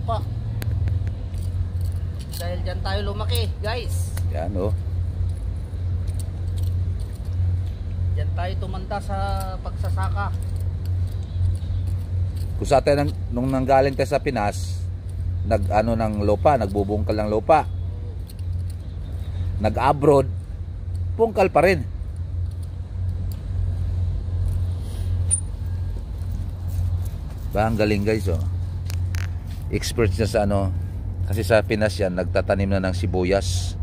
lupa. Dahil dyan tayo lumaki, guys. Yan oh. Dyan tayo tumanda sa pagsasaka. Kung sa atin nung nanggaling tayo sa Pinas, nag-ano ng lupa, nagbubungkal ng lupa. Nag-abroad, bungkal pa rin. Ba, ang galing guys oh. Expert niya sa ano, kasi sa Pinas yan, nagtatanim na ng sibuyas.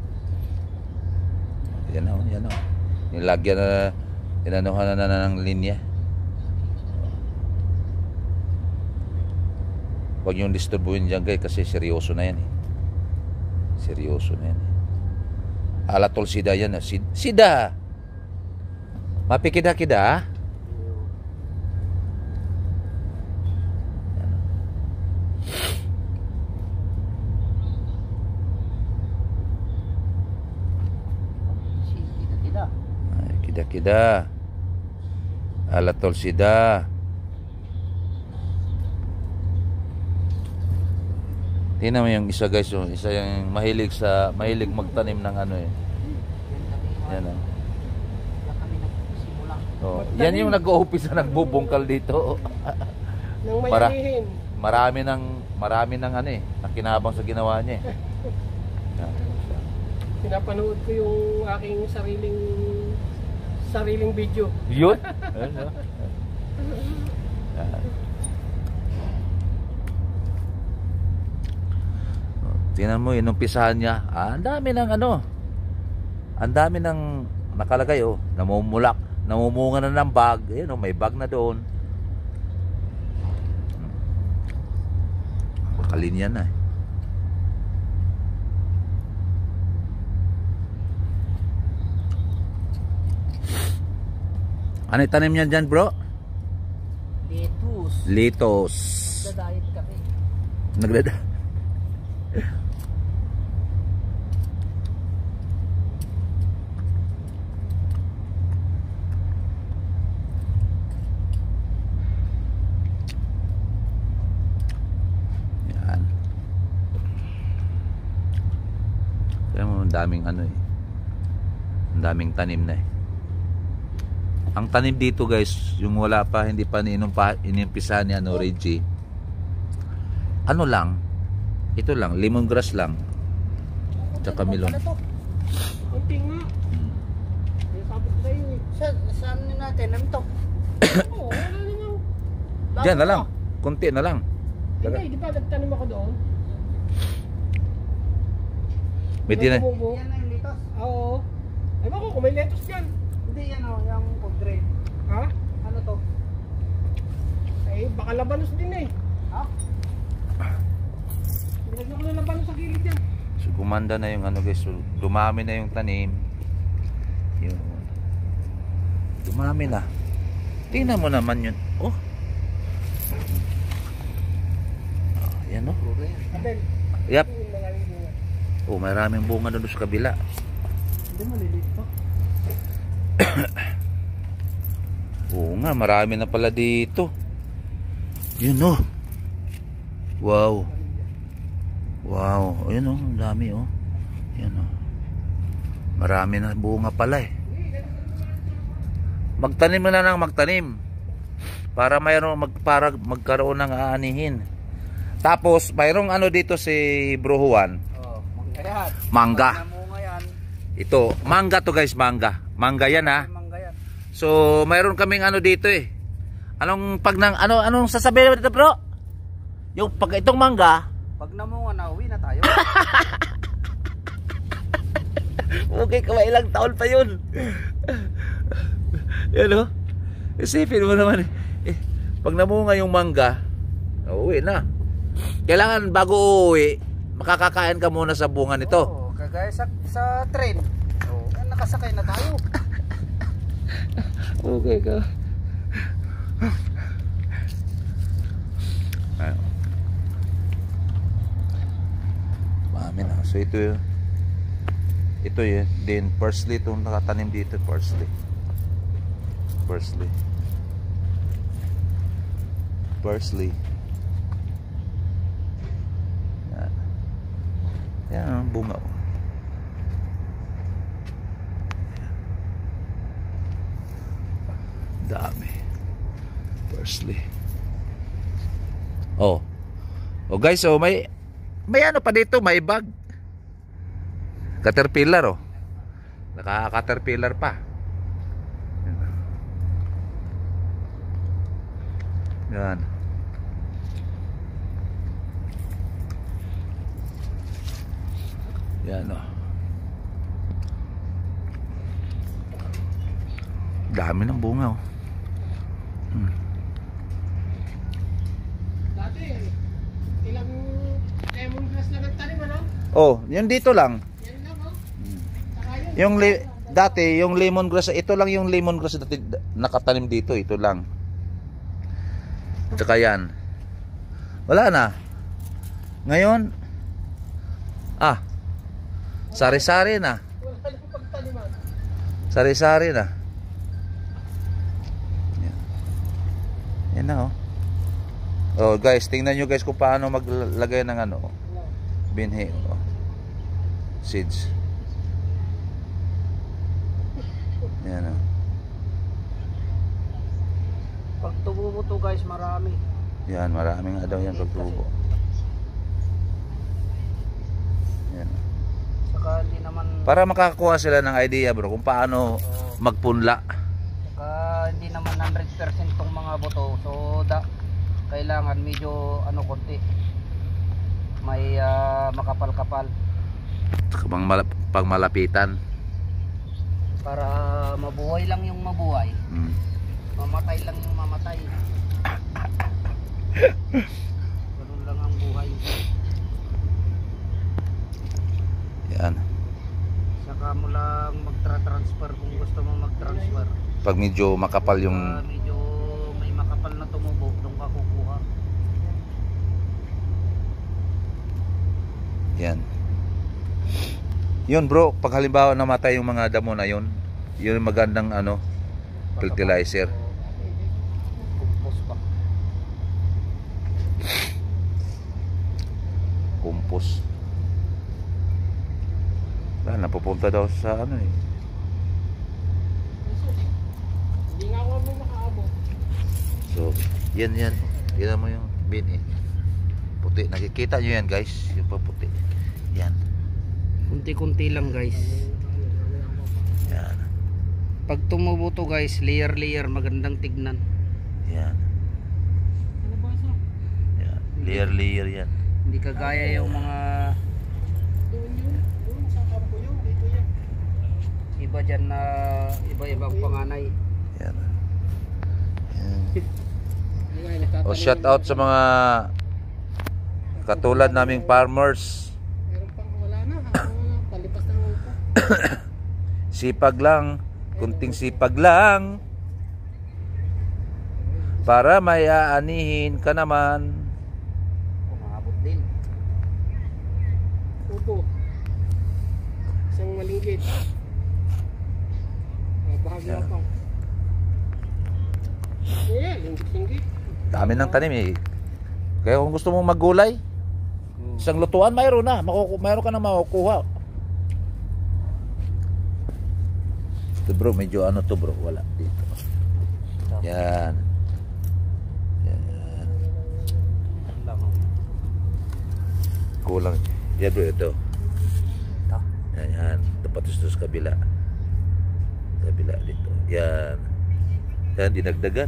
Yan oh, yan oh. Nilagyan na, inanuhan na ng linya. Huwag yung disturbuhin dyan guys, kasi seryoso na yan eh. Seryoso na yan eh. Alatol sida yan eh. Sida! Mapikida-kida. Kida-kida. Alatol sida. Tingnan mo yung isa guys, yung isa yung mahilig magtanim ng ano eh. Yan oh. Oh, yan yung nag-uumpisa nagbubungkal dito. Para marami ng ano eh, nakinabang sa ginawa niya eh. Pinapanood ko yung aking sariling video. Yun. Tingnan mo, inumpisahan niya. Ang dami ng ano. Ang dami ng nakalagay oh, namumulak, namumunga na ng bag. Ayun oh, may bag na doon. Makalinya na eh. Ano itanim niyan dyan bro? Lettuce. Lettuce. Nagda-diet kami. Nagda-diet. Yan. Kaya mo, ang daming ano eh. Ang daming tanim na eh. Ang tanim dito guys, yung wala pa, hindi pa inimpisahan ni ano, Reggie. Ano lang, ito lang, lemongrass lang. Tsaka melon. Kunti nga. Sabot na yun eh. Saan natin? Ano to? Oo, wala naman. Diyan na lang, kunti na lang. Hindi, di ba nagtanim ako doon? May Yan na yung lettuce. Oo. Ewan ko kung may lettuce dyan. Hindi yan o, yung pagdre. Ha? Ano to? Eh, baka labanos din eh. Ha? Binagyan ko na labanos sa gilid yan. So gumanda na yung ano guys, so, dumami na yung tanim. Yun. Dumami na. Tingnan mo naman yun. Oh. Yan oh. Abel. Yep. Yung maraming bunga. Oh, maraming bunga doon sa kabila. Hindi, maliliit pa. Oo nga, marami na pala dito. Yun oh. Wow. Wow. Ayun oh, ang dami oh. Yan oh. Marami na bunga pala eh. Magtanim na lang magtanim. Para mayroon para magkaroon ng aanihin. Tapos mayroong ano dito si Bro Juan. Oh, mangga yan. Mangga. Namunga yan. Ito, mangga to guys, mangga. Mangga yan ha. Mangga yan. So, mayroon kaming ano dito eh. Anong sasabihin dito bro? Yung pag itong mangga, Pag namunga na, uwi na tayo. okay, ilang taon pa yun. Yan o. Isipin mo naman eh. Pag namunga yung mangga, uwi na. Kailangan bago uuwi, makakakain ka muna sa bunga nito. Oo, kagaya sa train. Oo, nakasakay na tayo. Okay ka. Mami na. So ito yun. Ito yun. Then parsley itong nakatanim dito. Parsley. Yan ang bunga. Dami. Parsley. Oh. Oh guys, oh may ano pa dito, may bag. Caterpillar oh. Naka-caterpillar pa. Yan. Yan oh. Dami ng bunga oh. Dati, ilang lemongrass na nagtanim, ano? Oh, yun dito lang. Yan lang, oh. Saka yun. Yung dati, yung lemongrass, ito lang yung lemongrass dati nakatanim dito, ito lang. Tsaka yan. Wala na. Ngayon, sari-sari na. Wala lang pagtaniman. Sari-sari na. Yan. Yan na oh. Oh guys, tingnan nyo guys kung paano maglagay ng ano. Binhi. Oh. Seeds. Yan oh. Pag tubo mo to guys, marami. Yan, maraming nga daw yan pagtubo. Yan. Saka hindi naman, Para makakakuha sila ng idea bro kung paano magpunla. saka hindi naman 100% tong mga buto. So kailangan medyo ano konti. May makapal-kapal Pag malapitan. para mabuhay lang yung mabuhay. Mamatay lang yung mamatay. Ganun lang ang buhay. Yan. Saka mo lang magtra-transfer kung gusto mo mag-transfer. Pag medyo makapal yung Medyo may makapal na tumubo, doon ka kukuha. yan. Yun bro, pag halimbawa namatay yung mga damo na yun, yun yung magandang ano, fertilizer. Kumpos pa. Kumpos. Napupunta daw sa ano eh. Hindi nga ako makaabot. So, yan. Tingnan mo yung bin eh. Puti. Nakikita nyo yan guys. Yung paputi. Yan. Kunti-kunti lang guys. Yan. Pag tumubo to guys, layer magandang tignan. Yan. Ano ba sa? Yan. Layer yan. Hindi kagaya yung mga Doon yun. Doon sa kampo yun. Dito yan. iba dyan na iba-ibang panganay. Yan. Yan. Hindi nga, nagtatanim O shout out sa mga katulad naming farmers. Meron pang wala na. Palipas na upo. Sipag lang. Kunting sipag lang. Para may aanihin ka naman. Umabot din. Upo. Isang malinggit. Bahagya Yan. pa. Yeah, linggit-linggit. Dami ng tanim eh. Kaya kung gusto mo maggulay, isang lutuan mayroon na. Mayroon ka na makukuha. Ito bro, medyo ano to bro. Wala dito. Yan. Yan. Kulang. Yan bro, ito. Yan. Tapatos to sa kabila. Kabila dito. Yan. Yan, dinagdagan.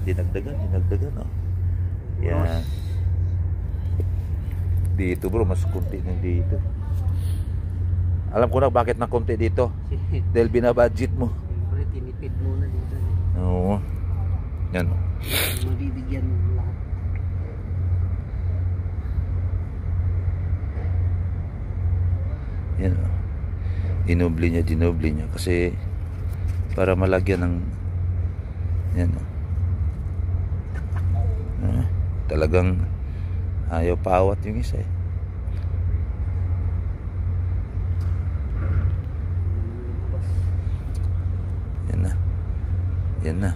Oh. Yan. Dito bro, mas kunti ng dito. Alam ko na bakit na kunti dito. Dahil binabudget mo. Siyempre, tinipid muna dito. Oo. Yan. Mabibigyan mo lahat. Yan. Dinobli niya kasi para malagyan ng yan. Talagang ayaw paawat yung isa eh. Yan na.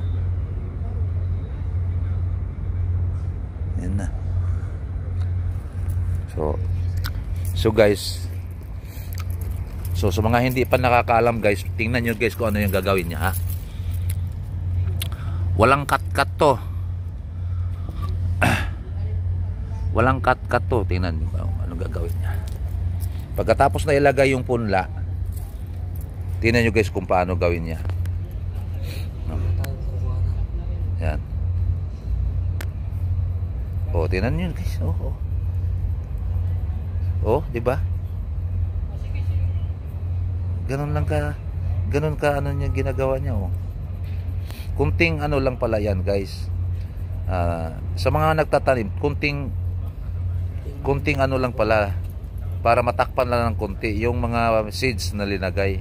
So guys, So sa mga hindi pa nakakaalam guys, tingnan nyo guys kung ano yung gagawin niya ha. Walang cut-cut to. Walang cut-cut to. Tingnan nyo kung anong gagawin niya. Pagkatapos na ilagay yung punla, tingnan nyo guys kung paano gawin niya. Yan. Oh, tingnan nyo guys. Oh, di ba? Ganun ka ano niya ginagawa niya oh. Kunting ano lang pala yan guys. Sa mga nagtatanim, kunting ano lang pala para matakpan lang ng kunti yung mga seeds na linagay.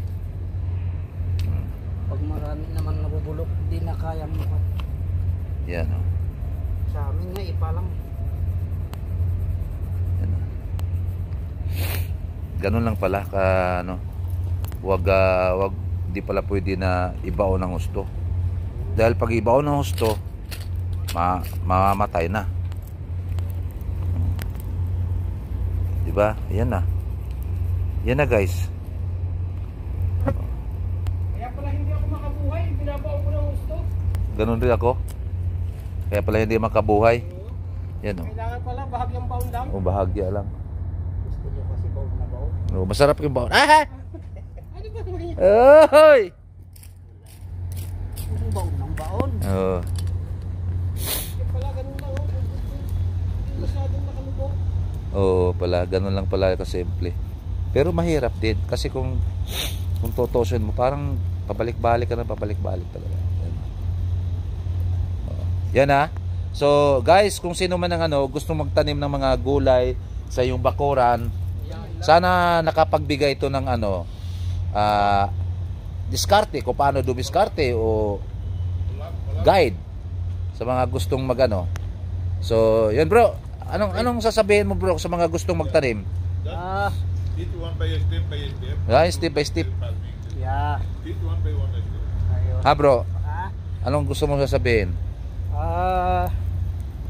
Pag marami naman nabubulok, hindi na kaya mo. Yan oh. Sa amin nga ipalang. Yan oh. Ganun lang pala ka ano. Wag di pala pwede na ibaon ng husto. Dahil pag ibaon ng husto, mamamatay na. Diba? Yan na. Yan na guys. Kaya pala hindi ako makabuhay, binabaon ko ng gusto. Ganun rin ako. Kaya pala hindi makabuhay. Yan o. Kailangan pala bahagyang baon lang. O bahagya lang. Gusto niyo kasi baon na baon. O, masarap yung baon. Ah! Ano ba naman yan? Oy! Yung baon ng baon. Oh. Kaya pala ganun lang. Hindi masyadong nakalubog. Oo pala, ganun lang pala kasimple. Pero mahirap din kasi kung tutusin mo parang pabalik-balik ka na pabalik-balik talaga. Yan. Yan ha. So guys, kung sino man ang gustong magtanim ng mga gulay sa iyong bakuran, sana nakapagbigay ito ng diskarte kung paano dumiskarte o guide sa mga gustong So, yun bro. Anong sasabihin mo bro sa mga gustong magtanim? Each one by step by step. Step by step. Yeah. Each one by one step. Ayun. Ha bro? Ah? Anong gusto mong sasabihin?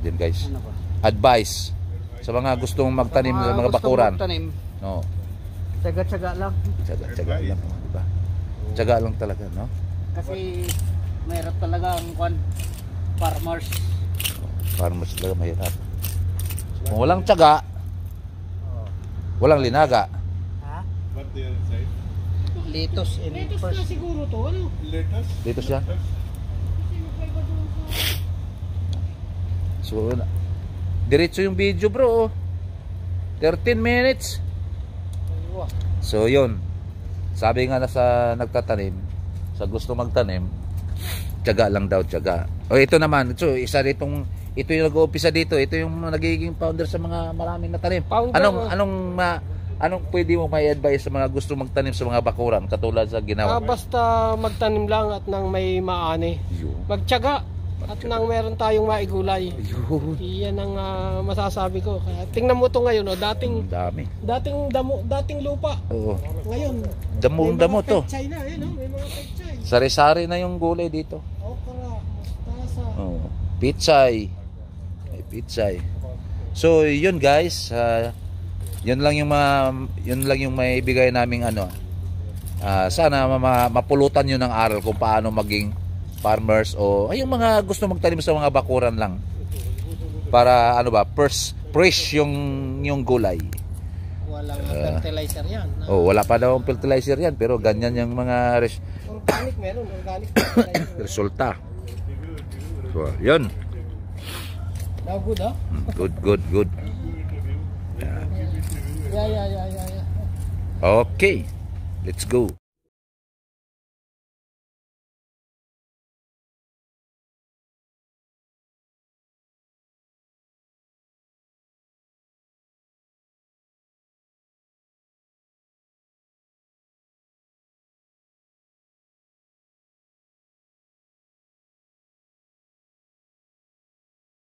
Din guys. Ano ba? Advice sa mga gustong magtanim sa mga bakuran. Magtanim, No. tsaga-tsaga lang. Tsaga lang, di ba? Tsaga lang talaga, no? Kasi mahirap talaga ang farmers. Farmers talaga mahirap. Kung walang tsaga, walang linaga. Ha? What they are inside? Litos in Latest na first. siguro to. Ano? Lettuce. Dito siya. Kasi magkaiba doon sa... So, diretso yung video bro. 13 minutes. Aywa. So, yun. Sabi nga na sa nagtatanim, sa gusto magtanim, tiyaga lang daw, tiyaga. O ito naman, ito yung nag-uumpisa dito, ito yung nagiging founder sa mga maraming natanim. Founder, Anong pwede mo may advice sa mga gusto magtanim sa mga bakuran katulad sa ginawa? Basta magtanim lang at nang may maani. Yun. Magtiyaga at nang meron tayong maigulay. Yun. Iyan ang masasabi ko. Kaya tingnan mo to ngayon, Ang dami. dating lupa. Oo. Ngayon, Damo to. pechay na, may mga pechay. Sari-sari na yung gulay dito. Okra, mustasa. Oo. Pitsay. May pitsay. So, yun guys, yun lang yung may ibigay naming sana mapulutan nyo ng aral kung paano maging farmers o yung mga gusto magtanim sa mga bakuran lang para fresh yung gulay. Walang fertilizer yan. Wala pa daw ang fertilizer yan pero ganyan yung mga Organic meron, organic fertilizer. resulta. So, yun. Now good, ha? Good. Yeah. Okay, let's go.